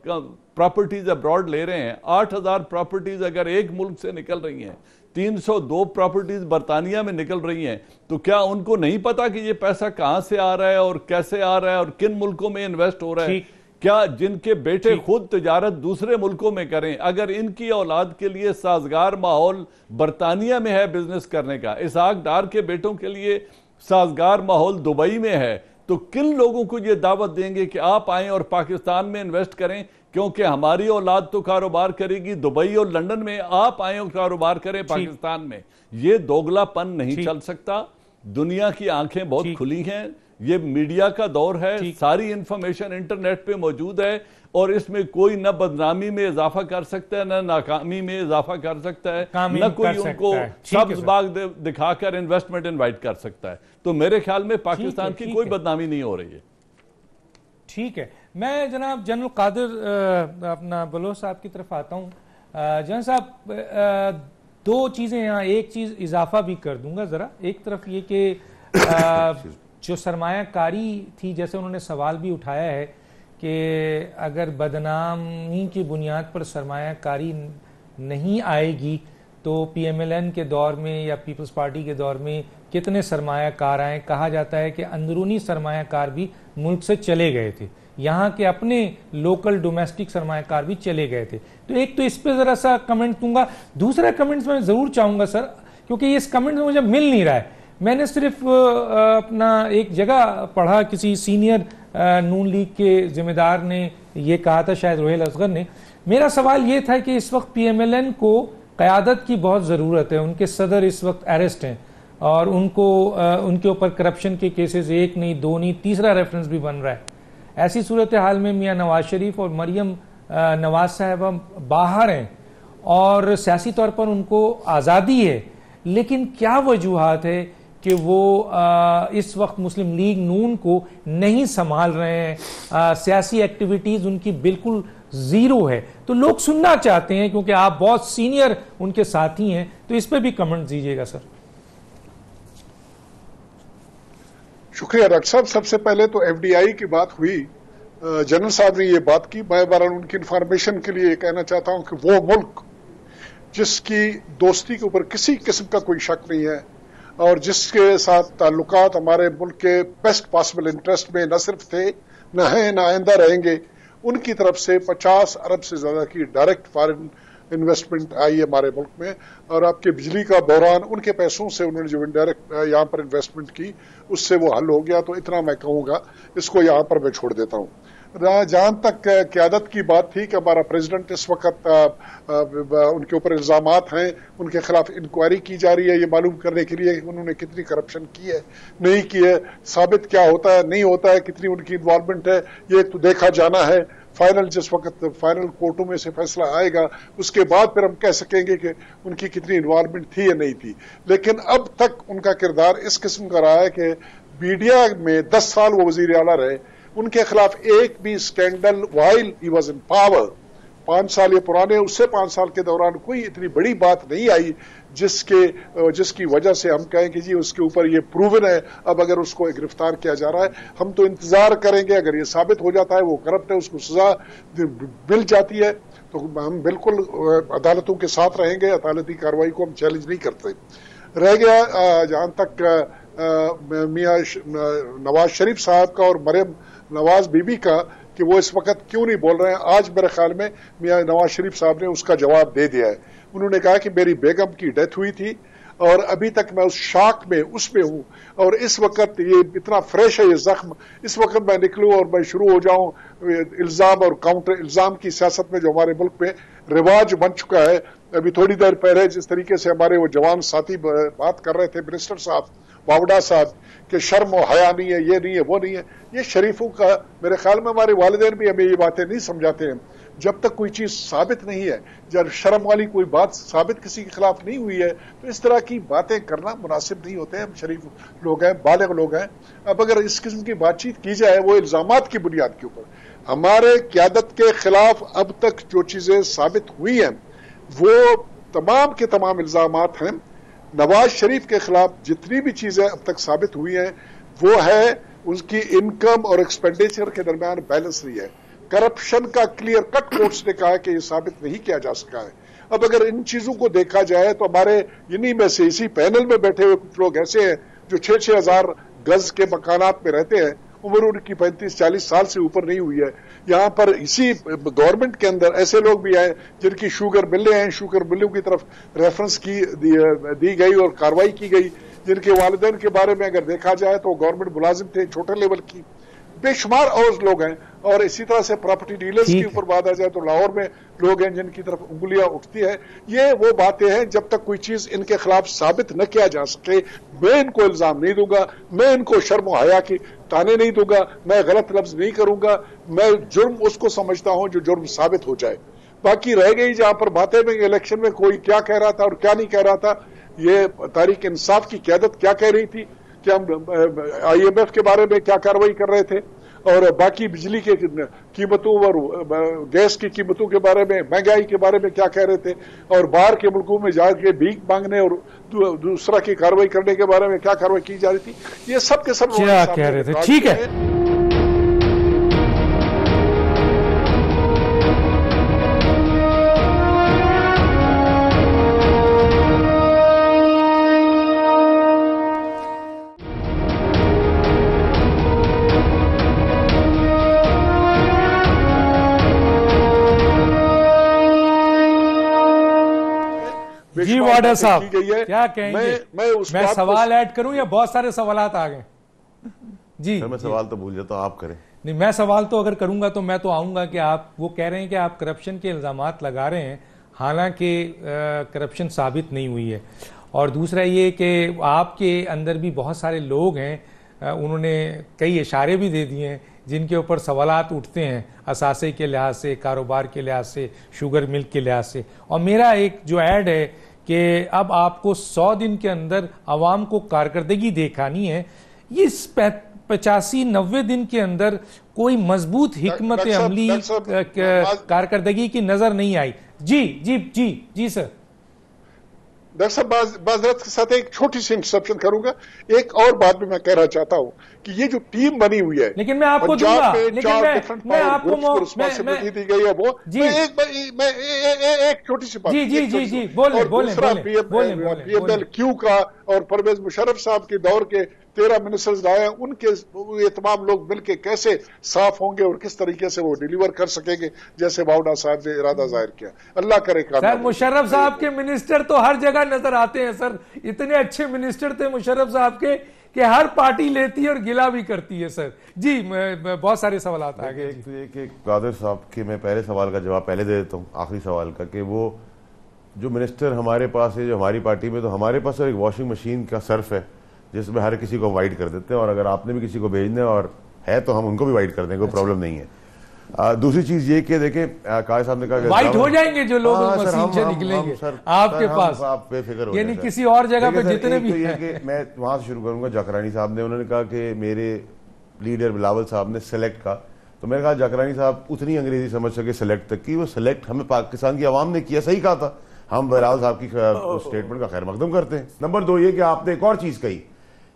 प्रॉपर्टीज अब्रॉड ले रहे हैं, 8000 प्रॉपर्टीज अगर एक मुल्क से निकल रही हैं, 302 प्रॉपर्टीज बरतानिया में निकल रही हैं, तो क्या उनको नहीं पता कि ये पैसा कहां से आ रहा है और कैसे आ रहा है और किन मुल्कों में इन्वेस्ट हो रहा है? क्या जिनके बेटे खुद तिजारत दूसरे मुल्कों में करें, अगर इनकी औलाद के लिए साजगार माहौल बरतानिया में है बिजनेस करने का, इसहाक डार के बेटों के लिए साजगार माहौल दुबई में है, तो किन लोगों को ये दावत देंगे कि आप आएं और पाकिस्तान में इन्वेस्ट करें? क्योंकि हमारी औलाद तो कारोबार करेगी दुबई और लंदन में, आप आए और कारोबार करें पाकिस्तान में। ये दोगलापन नहीं चल सकता। दुनिया की आंखें बहुत खुली हैं, ये मीडिया का दौर है, सारी इंफॉर्मेशन इंटरनेट पे मौजूद है और इसमें कोई न बदनामी में इजाफा कर सकता है, न नाकामी में इजाफा कर सकता है, न कोई उनको सब्ज बाग दिखाकर इन्वेस्टमेंट इनवाइट कर सकता है। तो मेरे ख्याल में पाकिस्तान की कोई बदनामी नहीं हो रही है। ठीक है, मैं जनाब जनरल कादिर अपना बलोच साहब की तरफ आता हूँ। जनरल साहब, 2 चीजें यहाँ, एक चीज इजाफा भी कर दूंगा जरा। एक तरफ ये कि जो सरमायाकारी थी, जैसे उन्होंने सवाल भी उठाया है कि अगर बदनामी की बुनियाद पर सरमायाकारी नहीं आएगी तो पीएमएलएन के दौर में या पीपल्स पार्टी के दौर में कितने सरमायाकार आए। कहा जाता है कि अंदरूनी सरमायाकार भी मुल्क से चले गए थे, यहाँ के अपने लोकल डोमेस्टिक सरमायाकार भी चले गए थे। तो एक तो इस पे जरा सा कमेंट दूंगा। दूसरा कमेंट्स मैं जरूर चाहूंगा सर, क्योंकि इस कमेंट में मुझे मिल नहीं रहा है। मैंने सिर्फ अपना एक जगह पढ़ा, किसी सीनियर नून लीग के जिम्मेदार ने ये कहा था, शायद रोहेल असगर ने। मेरा सवाल ये था कि इस वक्त पीएमएलएन को क़यादत की बहुत ज़रूरत है। उनके सदर इस वक्त अरेस्ट हैं और उनको उनके ऊपर करप्शन के केसेस 1 नहीं 2 नहीं 3रा रेफरेंस भी बन रहा है। ऐसी सूरत हाल में मियाँ नवाज शरीफ और मरियम नवाज साहबा बाहर हैं और सियासी तौर पर उनको आज़ादी है, लेकिन क्या वजूहात है कि वो इस वक्त मुस्लिम लीग नून को नहीं संभाल रहे हैं? सियासी एक्टिविटीज़ उनकी बिल्कुल ज़ीरो है। तो लोग सुनना चाहते हैं, क्योंकि आप बहुत सीनियर उनके साथी हैं, तो इस पे भी कमेंट दीजिएगा सर। शुक्रिया डॉक्टर साहब। सबसे पहले तो एफडीआई की बात हुई, जनरल साहब ने ये बात की। मैं बहरहाल उनकी इंफॉर्मेशन के लिए कहना चाहता हूं कि वो मुल्क जिसकी दोस्ती के ऊपर किसी किस्म का कोई शक नहीं है और जिसके साथ ताल्लुकात हमारे मुल्क के बेस्ट पॉसिबल इंटरेस्ट में न सिर्फ थे, न हैं, न आइंदा रहेंगे, उनकी तरफ से 50 अरब से ज्यादा की डायरेक्ट फॉरेन इन्वेस्टमेंट आई है हमारे मुल्क में। और आपके बिजली का बहरान, उनके पैसों से उन्होंने जो इनडायरेक्ट यहाँ पर इन्वेस्टमेंट की, उससे वो हल हो गया। तो इतना मैं कहूँगा, इसको यहाँ पर मैं छोड़ देता हूँ। जहां तक क़यादत की बात थी कि हमारा प्रेसिडेंट इस वक्त उनके ऊपर इल्जामात हैं, उनके खिलाफ इंक्वायरी की जा रही है ये मालूम करने के लिए कि उन्होंने कितनी करप्शन की है, नहीं की है, साबित क्या होता है नहीं होता है, कितनी उनकी इन्वॉल्वमेंट है, ये तो देखा जाना है। फाइनल जिस वक्त फाइनल कोर्टों में से फैसला आएगा उसके बाद फिर हम कह सकेंगे कि उनकी कितनी इन्वॉल्वमेंट थी या नहीं थी। लेकिन अब तक उनका किरदार इस किस्म का रहा है कि मीडिया में 10 साल वो वजीर आला रहे, उनके खिलाफ एक भी scandal while he was in power, 5 साल ये पुराने, उससे 5 साल के दौरान कोई इतनी बड़ी बात नहीं आई जिसकी वजह से हम कहें कि जी उसके ऊपर ये प्रूवन है, अब अगर उसको गिरफ्तार किया जा रहा है। हम तो इंतजार करेंगे, अगर ये साबित हो जाता है वो करप्ट है, उसको सजा मिल जाती है तो हम बिल्कुल अदालतों के साथ रहेंगे, अदालती कार्रवाई को हम चैलेंज नहीं करते। रह गया जहां तक मियां नवाज शरीफ साहब का और मरियम नवाज बीबी का कि वो इस वक्त क्यों नहीं बोल रहे हैं, आज मेरे ख्याल में मियां नवाज शरीफ साहब ने उसका जवाब दे दिया है। उन्होंने कहा कि मेरी बेगम की डेथ हुई थी और अभी तक मैं उस शॉक में उसमें हूं और इस वक्त ये इतना फ्रेश है ये जख्म, इस वक्त मैं निकलूं और मैं शुरू हो जाऊं इल्जाम और काउंटर इल्जाम की सियासत में जो हमारे मुल्क में रिवाज बन चुका है। अभी थोड़ी देर पहले जिस तरीके से हमारे वो जवान साथी बात कर रहे थे मिनिस्टर साहब बावड़ा साहब कि शर्म और हया नहीं है, ये नहीं है, वो नहीं है, ये शरीफों का मेरे ख्याल में हमारे वालिदैन भी हमें ये बातें नहीं समझाते हैं। जब तक कोई चीज साबित नहीं है, जब शर्म वाली कोई बात साबित किसी के खिलाफ नहीं हुई है तो इस तरह की बातें करना मुनासिब नहीं होते हैं। हम शरीफ लोग हैं, बालिग लोग हैं। अब अगर इस किस्म की बातचीत की जाए वो इल्जामात की बुनियाद के ऊपर, हमारे क़यादत के खिलाफ अब तक जो चीजें साबित हुई हैं वो तमाम के तमाम इल्जामात हैं। नवाज शरीफ के खिलाफ जितनी भी चीजें अब तक साबित हुई हैं वो है उसकी इनकम और एक्सपेंडिचर के दरमियान बैलेंस नहीं है। करप्शन का क्लियर कट कोर्ट्स ने कहा कि यह साबित नहीं किया जा सका है। अब अगर इन चीजों को देखा जाए तो हमारे इन्हीं में से इसी पैनल में बैठे हुए कुछ लोग ऐसे हैं जो 6-6 हजार गज के मकानात में रहते हैं, उम्र उनकी 35-40 साल से ऊपर नहीं हुई है। यहाँ पर इसी गवर्नमेंट के अंदर ऐसे लोग भी हैं जिनकी शुगर मिलें हैं, शुगर मिलों की तरफ रेफरेंस दी गई और कार्रवाई की गई, जिनके वालिदैन के बारे में अगर देखा जाए तो गवर्नमेंट मुलाजिम थे छोटे लेवल की, बेशुमार और लोग हैं। और इसी तरह से प्रॉपर्टी डीलर्स के ऊपर बात आ जाए तो लाहौर में लोग हैं जिनकी तरफ उंगलियां उठती है। ये वो बातें हैं जब तक कोई चीज इनके खिलाफ साबित न किया जा सके मैं इनको इल्जाम नहीं दूंगा, मैं इनको शर्म हया की ताने नहीं दूंगा, मैं गलत लफ्ज नहीं करूंगा। मैं जुर्म उसको समझता हूं जो जुर्म साबित हो जाए। बाकी रह गई जहां पर बातें में इलेक्शन में कोई क्या कह रहा था और क्या नहीं कह रहा था, ये तहरीक इंसाफ की क़यादत क्या कह रही थी कि हम IMF के बारे में क्या कार्रवाई कर रहे थे और बाकी बिजली के कीमतों और गैस की कीमतों के बारे में, महंगाई के बारे में क्या कह रहे थे और बाहर के मुल्कों में जाके भीख मांगने और दूसरा की कार्रवाई करने के बारे में क्या कार्रवाई की जा रही थी, ये सब के सब क्या कह रहे थे। ठीक है, जी वाडा साहब क्या कहेंगे? मैं सवाल ऐड करूं या बहुत सारे सवालात आ गए? जी मैं सवाल तो भूल जाता हूं, आप करें। नहीं, मैं सवाल तो अगर करूंगा तो मैं तो आऊंगा कि आप वो कह रहे हैं कि आप करप्शन के इल्जामात लगा रहे हैं, हालांकि करप्शन साबित नहीं हुई है। और दूसरा ये कि आपके अंदर भी बहुत सारे लोग हैं, उन्होंने कई इशारे भी दे दिए हैं जिनके ऊपर सवालात उठते हैं असासे के लिहाज से, कारोबार के लिहाज से, शुगर मिल्क के लिहाज से। और मेरा एक जो ऐड है कि अब आपको 100 दिन के अंदर आवाम को कारकर्दगी दिखानी है, इस 85-90 दिन के अंदर कोई मजबूत हिकमत अमली कारकर्दगी की नजर नहीं आई। जी जी जी जी सर। डॉक्टर साहब बाज़रत के साथ एक छोटी सी इंटरप्शन करूंगा। एक और बात भी मैं कहना चाहता हूं कि ये जो टीम बनी हुई है, लेकिन मैं आपको दूंगा, लेकिन मैं आपको रिस्पांसिबिलिटी दी गई है वो जी मैं एक छोटी सी बात जी जी जी जी बोले PML-Q का और परवेज मुशर्रफ साहब के दौर के 13 मिनिस्टर्स लाए हैं, उनके ये तमाम लोग मिलकर कैसे साफ होंगे और किस तरीके से वो डिलीवर कर सकेंगे, जैसे बावड़ा साहब ने इरादा जाहिर किया। अल्लाह करे सर मुशर्रफ साहब के मिनिस्टर तो हर जगह नजर आते हैं सर, इतने अच्छे मिनिस्टर थे मुशर्रफ साहब के कि हर पार्टी लेती है और गिला भी करती है सर। जी बहुत सारे सवाल आ गए। एक कादिर साहब के मैं पहले सवाल का जवाब पहले दे देता हूँ, आखिरी सवाल का, कि वो जो मिनिस्टर हमारे पास है, जो हमारी पार्टी में, तो हमारे पास एक वॉशिंग मशीन का सर्फ है जिसमें हर किसी को वाइट कर देते हैं, और अगर आपने भी किसी को भेजना और है तो हम उनको भी वाइट कर देंगे, कोई प्रॉब्लम नहीं है। दूसरी चीज ये कि देखें, कादिर साहब ने कहा वाइट हो जाएंगे जो लोग मशीन से निकलेंगे आपके पास, आप बेफिक्र हो, यानी किसी और जगह पे जितने भी हैं। मैं वहां से शुरू करूंगा। जाकरानी साहब ने, उन्होंने कहा कि मेरे लीडर बिलावल साहब ने सेलेक्ट का, तो मैंने कहा जाकरानी साहब उतनी अंग्रेजी समझ सके सेलेक्ट तक की, वो सेलेक्ट हमें पाकिस्तान की आवाम ने किया, सही कहा था। हम बिलावल साहब की स्टेटमेंट का खैर मकदम करते हैं। नंबर 2 ये कि आपने एक और चीज कही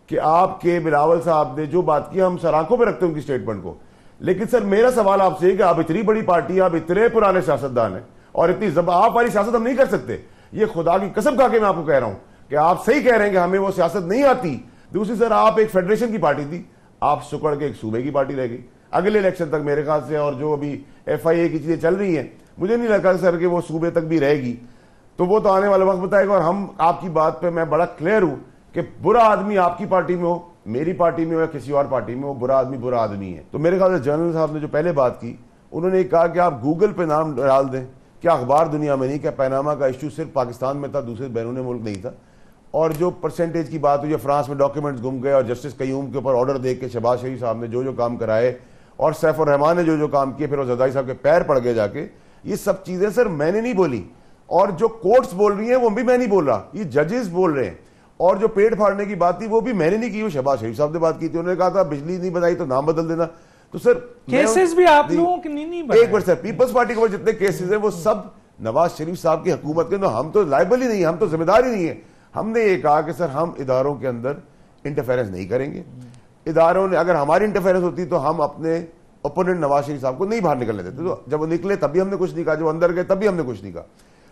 कि आपके बिलावल साहब ने जो बात की हम सर आंखों पर रखते हैं उनकी स्टेटमेंट को, लेकिन सर मेरा सवाल आपसे है कि आप इतनी बड़ी पार्टी, आप इतने पुराने सियासतदान हैं और इतनी आप वाली सियासत हम नहीं कर सकते। ये खुदा की कसम खा के मैं आपको कह रहा हूं कि आप सही कह रहे हैं कि हमें वो सियासत नहीं आती। दूसरी सर, आप एक फेडरेशन की पार्टी थी, आप सुकड़ के एक सूबे की पार्टी रह गई अगले इलेक्शन तक मेरे ख्याल से, और जो अभी FIA की चीजें चल रही हैं मुझे नहीं लगता सर कि वो सूबे तक भी रहेगी, तो वो तो आने वाला वक्त बताएगा। और हम आपकी बात पे मैं बड़ा क्लियर हूं कि बुरा आदमी आपकी पार्टी में हो, मेरी पार्टी में हो या किसी और पार्टी में हो, बुरा आदमी है। तो मेरे ख्याल से जनरल साहब ने जो पहले बात की, उन्होंने कहा कि आप गूगल पे नाम डाल दें, क्या अखबार दुनिया में नहीं, क्या पैनामा का इश्यू सिर्फ पाकिस्तान में था, दूसरे बैरून मुल्क नहीं था। और जो परसेंटेज की बात हुई, फ्रांस में डॉक्यूमेंट्स गुम गए और जस्टिस कयूम के ऊपर ऑर्डर दे के शहबाज शरीफ साहब ने जो काम कराए और सैफ उर रहमान ने जो काम किए, फिर वो जरदारी साहब के पैर पड़ गए जाके, ये सब चीजें सर मैंने नहीं बोली, और जो कोर्ट्स बोल रही हैं वो भी मैं नहीं बोल रहा, ये जजेस बोल रहे हैं। और जो पेट फाड़ने की बात थी वो भी मैंने नहीं की, वो शहबाज शरीफ साहब ने बात की थी। उन्होंने कहा था बिजली नहीं बनाई तो नाम बदल देना। तो सर केसेस भी आप लोगों के नहीं बनाए। एक बार सर, पीपल्स पार्टी के ऊपर जितने केसेस हैं वो सब नवाज शरीफ साहब की हुकूमत के, तो हम तो लायबल ही नहीं है, हम तो जिम्मेदार ही नहीं है। हमने ये कहा कि सर हम इदारों के अंदर इंटरफेरेंस नहीं करेंगे। इदारों ने अगर हमारी इंटरफेरेंस होती तो हम अपने ओपोनेंट नवाज शरीफ साहब को नहीं बाहर निकलने देते, तो जब वो निकले तभी हमने कुछ नहीं कहा, जब अंदर गए तभी हमने कुछ नहीं कहा।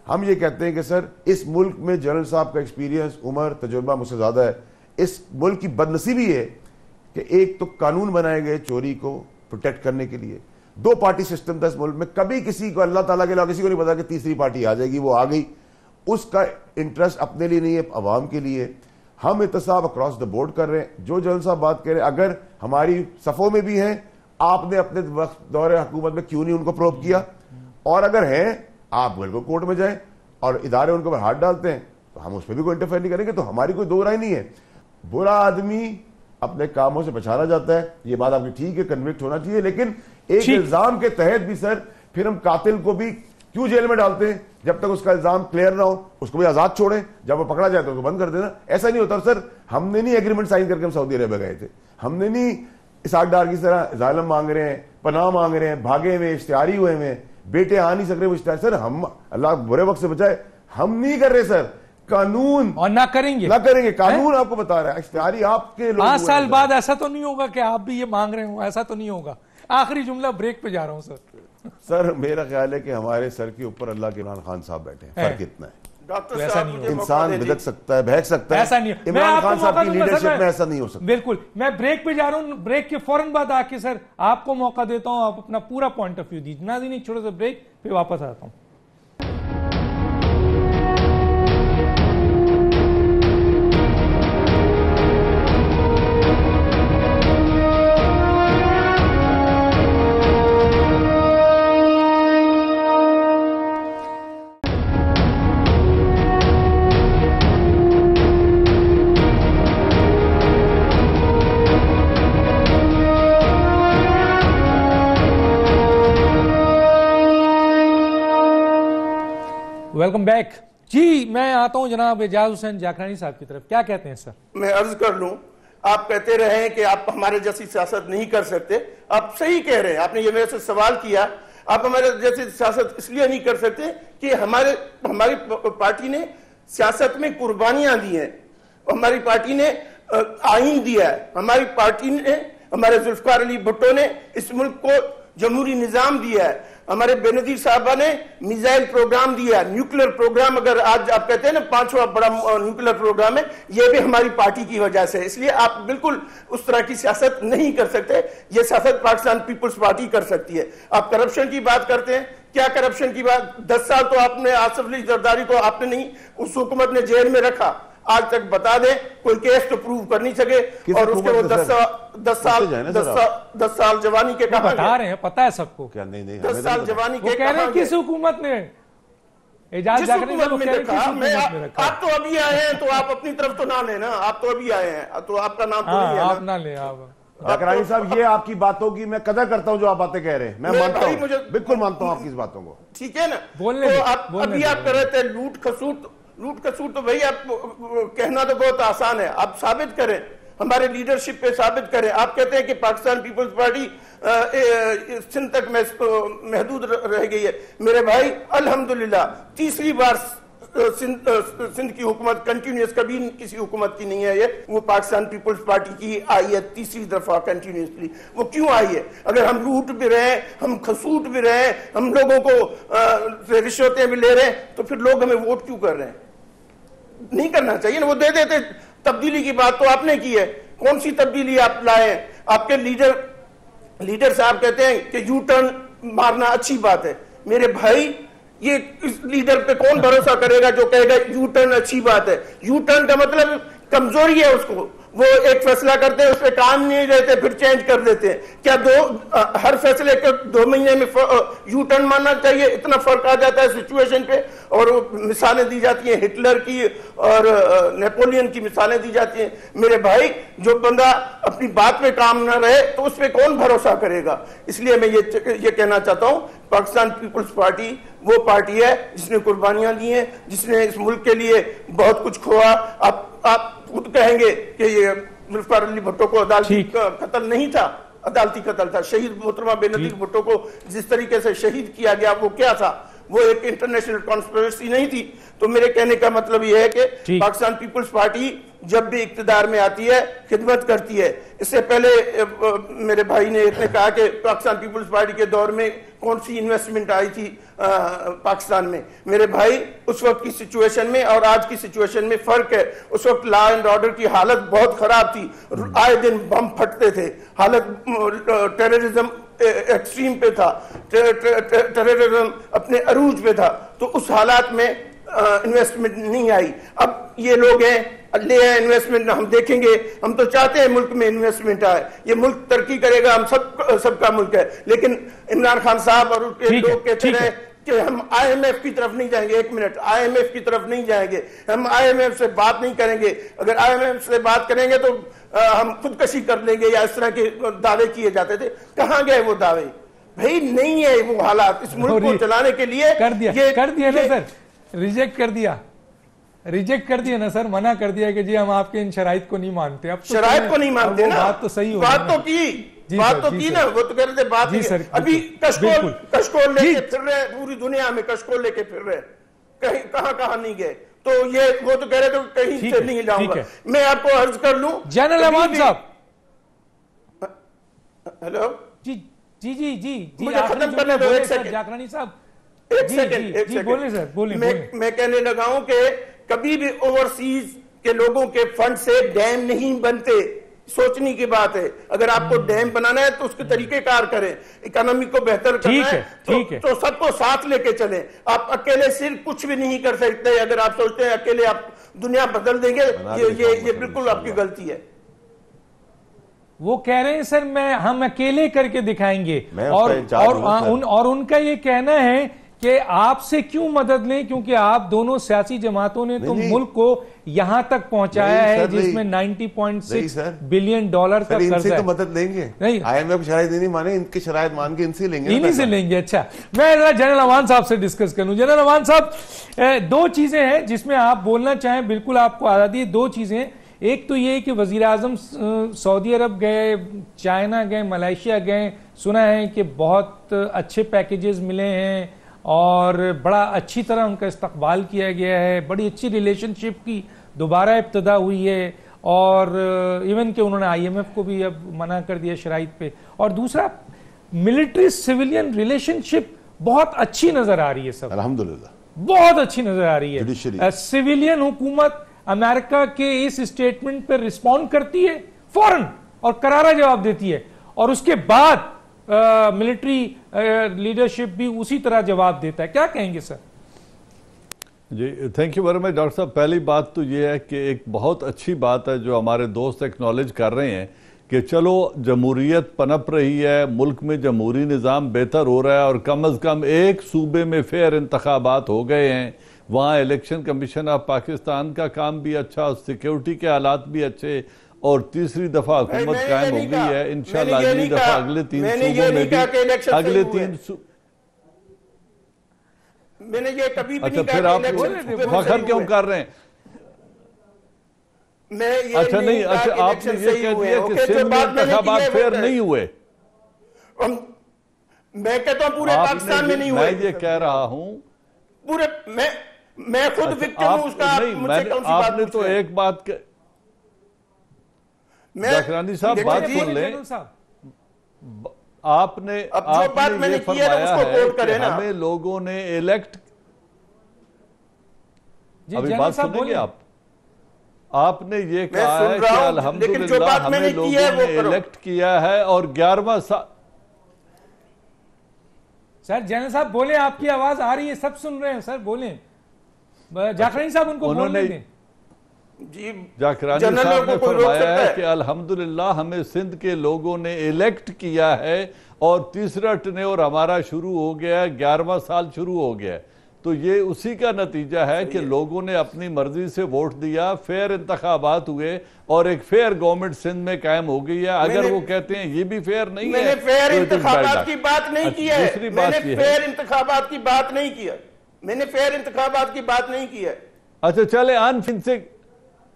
हम ये कहते हैं कि सर इस मुल्क में जनरल साहब का एक्सपीरियंस, उम्र, तजुर्बा मुझसे ज्यादा है। इस मुल्क की बदनसीबी है कि एक तो कानून बनाए गए चोरी को प्रोटेक्ट करने के लिए, 2 पार्टी सिस्टम था इस मुल्क में, कभी किसी को अल्लाह ताला के अलावा किसी को नहीं पता कि तीसरी पार्टी आ जाएगी, वो आ गई। उसका इंटरेस्ट अपने लिए नहीं है, अवाम के लिए। हम एहतसाब अक्रॉस द बोर्ड कर रहे हैं। जो जनरल साहब बात कर रहे हैं, अगर हमारी सफ़ों में भी हैं, आपने अपने वक्त दौरे हुकूमत में क्यों नहीं उनको प्रोब किया, और अगर हैं आप बिल्कुल कोर्ट में जाएं और इदारे उनके ऊपर हाथ डालते हैं तो हम उस पर भी कोई इंटरफेयर नहीं करेंगे। तो हमारी कोई दो राय नहीं है। बुरा आदमी अपने कामों से पछाड़ा जाता है, ये बात आपकी ठीक है, कन्विक्ट होना चाहिए, लेकिन एक इल्जाम के तहत भी सर फिर हम कातिल को भी क्यों जेल में डालते हैं? जब तक उसका इल्जाम क्लियर ना हो उसको भी आजाद छोड़े, जब वो पकड़ा जाए तो उसको बंद कर देना। ऐसा नहीं होता सर। हमने नहीं एग्रीमेंट साइन करके हम सऊदी अरेबिया गए थे, हमने नहीं इसाक डार की तरह जालम मांग रहे हैं, पनाह मांग रहे हैं, भागे हुए, इश्तिहारी हुए हैं, बेटे आ नहीं सक रहे वो इश्तिहार। सर हम अल्लाह बुरे वक्त से बचाए, हम नहीं कर रहे सर। कानून और ना करेंगे कानून आपको बता रहा है। इश्तिहारी आपके 5 साल बाद ऐसा तो नहीं होगा कि आप भी ये मांग रहे हो, ऐसा तो नहीं होगा। आखिरी जुमला, ब्रेक पे जा रहा हूं सर। सर मेरा ख्याल है कि हमारे सर के ऊपर अल्लाह के इमरान खान साहब बैठे हैं, फर्क इतना है। डॉक्टर साहब, इंसान बिदक सकता है, बहक सकता है, ऐसा नहीं। इमरान खान साहब की लीडरशिप में ऐसा नहीं हो सकता। बिल्कुल। मैं ब्रेक पे जा रहा हूं, ब्रेक के फौरन बाद आके सर आपको मौका देता हूं, आप अपना पूरा पॉइंट ऑफ व्यू दीजिए। नाज़रीन एक छोटा सा ब्रेक, फिर वापस आता हूं। वेलकम बैक जी। मैं आता हूं जनाब एजाज हुसैन जाखरानी साहब की तरफ। क्या कहते हैं सर? मैं अर्ज कर लूं, आप कहते रहे कि आप हमारे जैसी सियासत नहीं कर सकते। आप सही कह रहे हैं, आपने ये मेरे से सवाल किया। आप हमारे जैसी सियासत इसलिए नहीं कर सकते कि हमारी पार्टी ने सियासत में कुर्बानियां दी हैं, हमारी पार्टी ने आईन दिया है, हमारी पार्टी ने, हमारे जुल्फकार अली भुट्टो ने इस मुल्क को जमहूरी निजाम दिया है, हमारे बेनजीर साहबा ने मिसाइल प्रोग्राम दिया, न्यूक्लियर प्रोग्राम, अगर आज आप कहते हैं ना 5वां बड़ा न्यूक्लियर प्रोग्राम है, ये भी हमारी पार्टी की वजह से। इसलिए आप बिल्कुल उस तरह की सियासत नहीं कर सकते, ये सियासत पाकिस्तान पीपुल्स पार्टी कर सकती है। आप करप्शन की बात करते हैं, क्या करप्शन की बात? 10 साल तो आपने आसिफ अली जरदारी को आपने नहीं, उस हुकूमत ने जेल में रखा, आज तक बता दें कोई केस तो प्रूव कर नहीं सके, और उसके वो 10 साल जवानी के कहा बता रहे हैं, पता है सबको क्या? नहीं 10 साल जवानी के कह रहे हैं किस हुकूमत ने एजाज जाकर आप तो अभी आए हैं, तो आप अपनी तरफ तो ना लेना, आप तो अभी आए हैं तो आपका नाम तो नहीं है, आप ना ले। जाकरानी साहब, ये आपकी बातों की मैं कदर करता हूं जो आप बातें कह रहे हैं, मैं मानता हूं, बिल्कुल मानता हूं आपकी इस बातों को, ठीक है ना? बोलने तो अभी आप कर रहे थे लूट खसूट, तो भाई आप कहना तो बहुत आसान है, आप साबित करें, हमारे लीडरशिप पे साबित करें। आप कहते हैं कि पाकिस्तान पीपल्स पार्टी सिंध तक महदूद रह गई है। मेरे भाई अल्हम्दुलिल्लाह तीसरी बार सिंध की हुकूमत कंटिन्यूस, कभी किसी हुकूमत की नहीं है ये, वो पाकिस्तान पीपल्स पार्टी की आई है तीसरी दफा कंटिन्यूसली। वो क्यों आई है? अगर हम लूट भी रहे हैं, हम खसूट भी रहे हैं, हम लोगों को रिश्वतें भी ले रहे हैं, तो फिर लोग हमें वोट क्यों कर रहे हैं? नहीं करना चाहिए ना, वो दे देते। तब्दीली की बात तो आपने की है, कौन सी तब्दीली आप लाए? आपके लीडर साहब कहते हैं कि यू टर्न मारना अच्छी बात है। मेरे भाई, ये इस लीडर पे कौन भरोसा करेगा जो कहेगा यू टर्न अच्छी बात है? यू टर्न का मतलब कमजोरी है उसको, वो एक फैसला करते हैं, उस पर काम नहीं रहते, फिर चेंज कर देते हैं। क्या हर फैसले के 2 महीने में यू टर्न मानना चाहिए? इतना फर्क आ जाता है सिचुएशन पे, और मिसालें दी जाती हैं हिटलर की और नेपोलियन की मिसालें दी जाती हैं। मेरे भाई, जो बंदा अपनी बात पे काम ना रहे तो उस पर कौन भरोसा करेगा? इसलिए मैं ये कहना चाहता हूं, पाकिस्तान पीपल्स पार्टी वो पार्टी है जिसने कुर्बानियां दी हैं, जिसने इस मुल्क के लिए बहुत कुछ खोआ। आप खुद कहेंगे कि ये जुल्फिकार अली भुट्टो को अदालती कत्ल नहीं था, अदालती कत्ल था। शहीद मोहतरमा बेनजीर भुट्टो को जिस तरीके से शहीद किया गया, वो क्या था? वो एक इंटरनेशनल कॉन्स्पिरेसी नहीं थी। तो मेरे कहने का मतलब यह है कि पाकिस्तान पीपल्स पार्टी जब भी इक्तदार में आती है, खिदमत करती है। इससे पहले मेरे भाई ने इतने कहा कि पाकिस्तान पीपल्स पार्टी के दौर में कौन सी इन्वेस्टमेंट आई थी पाकिस्तान में। मेरे भाई, उस वक्त की सिचुएशन में और आज की सिचुएशन में फर्क है। उस वक्त लॉ एंड ऑर्डर की हालत बहुत खराब थी, आए दिन बम फटते थे, हालत टेररिज्म एक्सट्रीम पे था, टेररिज्म अपने अरूज पे था। तो उस हालात में इन्वेस्टमेंट नहीं आई। अब ये लोग हैं, ले आए इन्वेस्टमेंट, हम देखेंगे। हम तो चाहते हैं मुल्क में इन्वेस्टमेंट आए, ये मुल्क तरक्की करेगा, हम सबका मुल्क है। लेकिन इमरान खान साहब और उनके लोग कहते हैं कि हम IMF की तरफ नहीं जाएंगे। 1 मिनट, IMF की तरफ नहीं जाएंगे, हम IMF से बात नहीं करेंगे। अगर IMF से बात करेंगे तो हम खुदकशी कर लेंगे, या इस तरह के दावे किए जाते थे। कहाँ गए वो दावे? भाई नहीं है वो हालात इस मुल्क को चलाने के लिए। कर दिया ना सर, रिजेक्ट कर दिया ना सर, मना कर दिया कि जी हम आपके इन शराइत को नहीं मानते। अब तो शराइत को नहीं मानते ना, बात तो सही हो, बात तो की ना, वो तो कह रहे थे बात नहीं। अभी कशकोल लेके फिर रहे, पूरी दुनिया में कशकोल लेके फिर रहे, कहीं कहां नहीं गए। तो ये वो तो कह रहे थे कहीं से नहीं जाऊंगा। मैं आपको अर्ज कर लूं, जनरल अमान साहब, हेलो जी, मुझे खत्म करने दो, एक सेकंड जाकरानी साहब, एक सेकंड बोले सर, बोले। मैं कहने लगा हूं कि कभी भी ओवरसीज के लोगों के फंड से डैम नहीं बनते। सोचने की बात है, अगर आपको डैम बनाना है तो उसके तरीकेकार करें, इकोनॉमी को बेहतर करना है तो सबको साथ लेके चलें। आप अकेले सिर्फ कुछ भी नहीं कर सकते। अगर आप सोचते हैं अकेले आप दुनिया बदल देंगे, ये बिल्कुल आपकी गलती है। वो कह रहे हैं सर हम अकेले करके दिखाएंगे, और उनका ये कहना है कि आपसे क्यों मदद लें, क्योंकि आप दोनों सियासी जमातों ने तो मुल्क को यहां तक पहुंचाया है जिसमें $90.6 बिलियन का कर्ज है। तो मदद लेंगे नहीं, IMF की शराइत नहीं माने, इनकी शराइत मान के इनसे लेंगे, इन्हीं से लेंगे। अच्छा, मैं जरा जनरल अमान साहब से डिस्कस कर लूं। जनरल अमान साहब, 2 चीजें हैं जिसमें आप बोलना चाहें, बिल्कुल आपको आजादी है। 2 चीजें, एक तो ये कि वजीर आजम सऊदी अरब गए, चाइना गए, मलेशिया गए, सुना है कि बहुत अच्छे पैकेजेस मिले हैं और बड़ा अच्छी तरह उनका इस्तकबाल किया गया है, बड़ी अच्छी रिलेशनशिप की दोबारा इब्तदा हुई है, और इवन कि उन्होंने IMF को भी अब मना कर दिया शराइत पे। और दूसरा, मिलिट्री सिविलियन रिलेशनशिप बहुत अच्छी नजर आ रही है सब, अल्हम्दुलिल्लाह बहुत अच्छी नजर आ रही है। Judiciary। सिविलियन हुकूमत अमेरिका के इस स्टेटमेंट पर रिस्पॉन्ड करती है फौरन और करारा जवाब देती है, और उसके बाद मिलिट्री लीडरशिप भी उसी तरह जवाब देता है। क्या कहेंगे सर? जी thank you very much doctor साहब। पहली बात तो ये है कि एक बहुत अच्छी बात है जो हमारे दोस्त एक्नॉलेज कर रहे हैं कि चलो जमहूरियत पनप रही है, मुल्क में जमहूरी निज़ाम बेहतर हो रहा है और कम अज़ कम एक सूबे में फेयर इंतखाबात हो गए हैं, वहाँ इलेक्शन कमीशन ऑफ पाकिस्तान का काम भी अच्छा, सिक्योरिटी के हालात भी अच्छे, और तीसरी दफा हुकूमत कायम हो गई है इंशाल्लाह। अगली दफा अगले 3 सूबों में भी, अगले 3 मैंने ये कभी भी अच्छा नहीं फिर कहा आप फखर क्यों कर रहे हैं? मैं ये अच्छा नहीं, अच्छा आपने ये कह दिया कि सिंध में इंतखाबात फेयर नहीं हुए। मैं कहता हूं पूरे पाकिस्तान में नहीं हुए। मैं ये कह रहा हूं पूरे, मैं खुद विक्टिम हूं उसका। आपने तो एक बात जाकरानी साहब बात सुन लें। आपने ये फरमाया है कि हमें लोगों ने इलेक्ट, अभी बात सुनेंगे आप, आपने ये कहा है कि अल्हम्दुलिल्लाह हमें लोगों ने इलेक्ट किया है और 11वां साल। सर जनरल साहब बोले, आपकी आवाज आ रही है, सब सुन रहे हैं सर, बोले। जाकरानी साहब उनको बोलने दें। जी जाकरानी साहब ने फरमाया है कि अल्हम्दुलिल्लाह हमें सिंध के लोगों ने इलेक्ट किया है और तीसरा टेन्योर हमारा शुरू हो गया है, 11वां साल शुरू हो गया है। तो ये उसी का नतीजा है कि लोगों ने अपनी मर्जी से वोट दिया, फेयर इंतखाबात हुए और एक फेयर गवर्नमेंट सिंध में कायम हो गई है। अगर वो कहते हैं ये भी फेयर नहीं है, फेयर इंतखाबात की बात नहीं की है। दूसरी बात ये है, फेयर इंतखाबात की बात नहीं की है, मैंने फेयर इंतखाबात की बात नहीं की है। अच्छा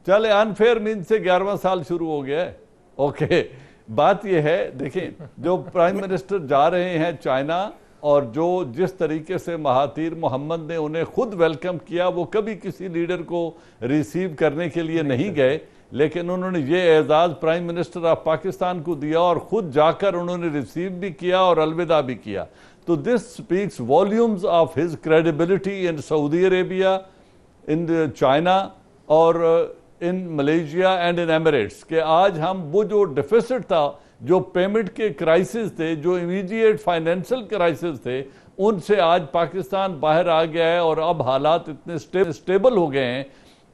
चले अनफेयर मीन से 11वां साल शुरू हो गया है। ओके, बात यह है, देखें जो प्राइम मिनिस्टर जा रहे हैं चाइना, और जो जिस तरीके से महातीर मोहम्मद ने उन्हें खुद वेलकम किया, वो कभी किसी लीडर को रिसीव करने के लिए नहीं गए, लेकिन उन्होंने ये एजाज प्राइम मिनिस्टर ऑफ पाकिस्तान को दिया और खुद जाकर उन्होंने रिसीव भी किया और अलविदा भी किया। तो this speaks volumes of his credibility in Saudi Arabia, in China और in Malaysia and in Emirates, के आज हम वो जो डिफिसिट था, जो पेमेंट के क्राइसिस थे, जो इमीडिएट फाइनेंशियल क्राइसिस थे, उनसे आज पाकिस्तान बाहर आ गया है और अब हालात इतने स्टेबल हो गए हैं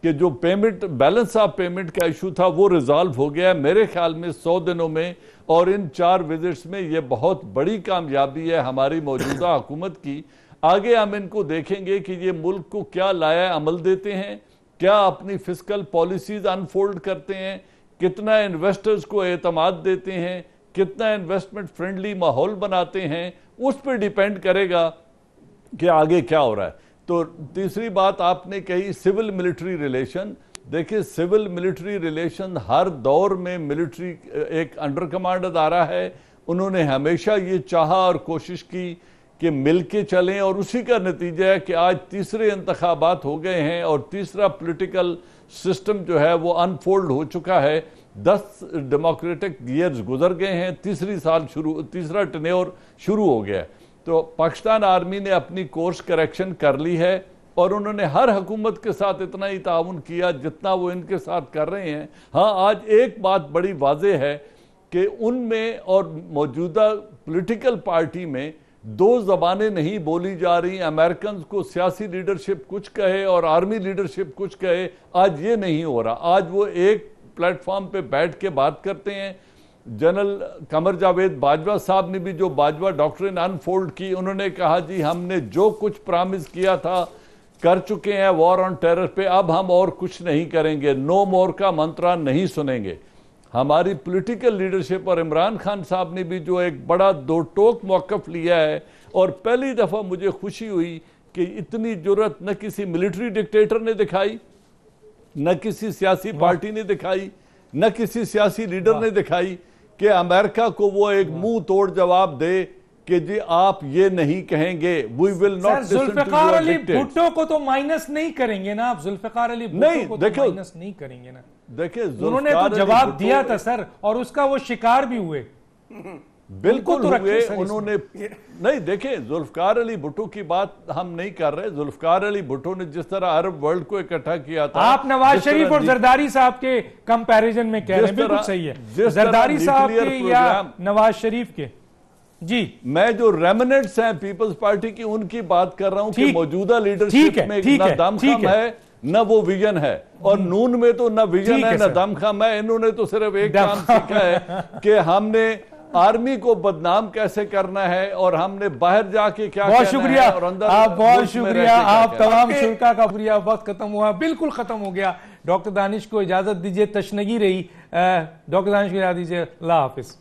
कि जो पेमेंट बैलेंस ऑफ पेमेंट का इशू था वो रिजॉल्व हो गया है मेरे ख्याल में 100 दिनों में। और इन 4 विजिट्स में ये बहुत बड़ी कामयाबी है हमारी मौजूदा हुकूमत की। आगे हम इनको देखेंगे कि ये मुल्क को क्या लाया अमल देते हैं, क्या अपनी फिस्कल पॉलिसीज अनफोल्ड करते हैं, कितना इन्वेस्टर्स को एतमाद देते हैं, कितना इन्वेस्टमेंट फ्रेंडली माहौल बनाते हैं, उस पर डिपेंड करेगा कि आगे क्या हो रहा है। तो तीसरी बात आपने कही सिविल मिलिट्री रिलेशन। देखिए सिविल मिलिट्री रिलेशन हर दौर में मिलिट्री एक अंडर कमांड अदारा है, उन्होंने हमेशा ये चाहा और कोशिश की कि मिल के चलें, और उसी का नतीजा है कि आज तीसरे इंतखाबात हो गए हैं और तीसरा पॉलिटिकल सिस्टम जो है वो अनफोल्ड हो चुका है। 10 डेमोक्रेटिक ईयर्स गुजर गए हैं, तीसरा टेन्योर शुरू हो गया है। तो पाकिस्तान आर्मी ने अपनी कोर्स करेक्शन कर ली है और उन्होंने हर हुकूमत के साथ इतना ही ताउन किया जितना वो इनके साथ कर रहे हैं। हाँ, आज एक बात बड़ी वाज़ेह है कि उनमें और मौजूदा पॉलिटिकल पार्टी में 2 ज़बानें नहीं बोली जा रही। अमेरिकन को सियासी लीडरशिप कुछ कहे और आर्मी लीडरशिप कुछ कहे, आज ये नहीं हो रहा। आज वो एक प्लेटफॉर्म पे बैठ के बात करते हैं। जनरल कमर जावेद बाजवा साहब ने भी जो बाजवा डॉक्ट्रिन अनफोल्ड की, उन्होंने कहा जी हमने जो कुछ प्रॉमिस किया था कर चुके हैं वॉर ऑन टेरर पे, अब हम और कुछ नहीं करेंगे, नो मोर का मंत्रा नहीं सुनेंगे। हमारी पॉलिटिकल लीडरशिप और इमरान खान साहब ने भी जो एक बड़ा 2 टोक मौक़िफ़ लिया है, और पहली दफ़ा मुझे खुशी हुई कि इतनी जुर्रत न किसी मिलिट्री डिक्टेटर ने दिखाई, न किसी सियासी पार्टी ने दिखाई, न किसी सियासी लीडर ने दिखाई कि अमेरिका को वो एक मुंह तोड़ जवाब दे कि जी आप ये नहीं कहेंगे, we will not. Zulfikar Ali Bhutto को तो माइनस नहीं करेंगे ना आप, जुल्फिकार अली भुट्टो को तो माइनस नहीं करेंगे ना। देखिए उन्होंने तो जवाब दिया था सर, और उसका वो शिकार भी हुए। बिल्कुल तो रखें हुए। सर उन्होंने नहीं, देखें, जुल्फकार अली भुट्टो की बात हम नहीं कर रहे। जुल्फकार अली भुट्टो ने जिस तरह अरब वर्ल्ड को इकट्ठा किया था, आप नवाज शरीफ और जरदारी साहब के कंपैरिजन में कह रहे हैं, बिल्कुल सही है, जरदारी साहब के या नवाज शरीफ के। जी, मैं जो रेमिनेंट्स हैं पीपल्स पार्टी की उनकी बात कर रहा हूं कि मौजूदा लीडरशिप में ना दमखम है न वो विजन है, और नून में तो न विजन है न दमखम है। इन्होंने तो सिर्फ एक काम सीखा है कि हमने आर्मी को बदनाम कैसे करना है और हमने बाहर जाके क्या बहुत कहना शुक्रिया है और अंदर आप, बहुत शुक्रिया आप तमाम शुक्रिया। शुल्का का शुक्रिया। वक्त खत्म हुआ, बिल्कुल खत्म हो गया। डॉक्टर दानिश को इजाजत दीजिए, तशनगी रही। डॉक्टर दानिश को इजाजत दीजिए, अल्लाह हाफिज।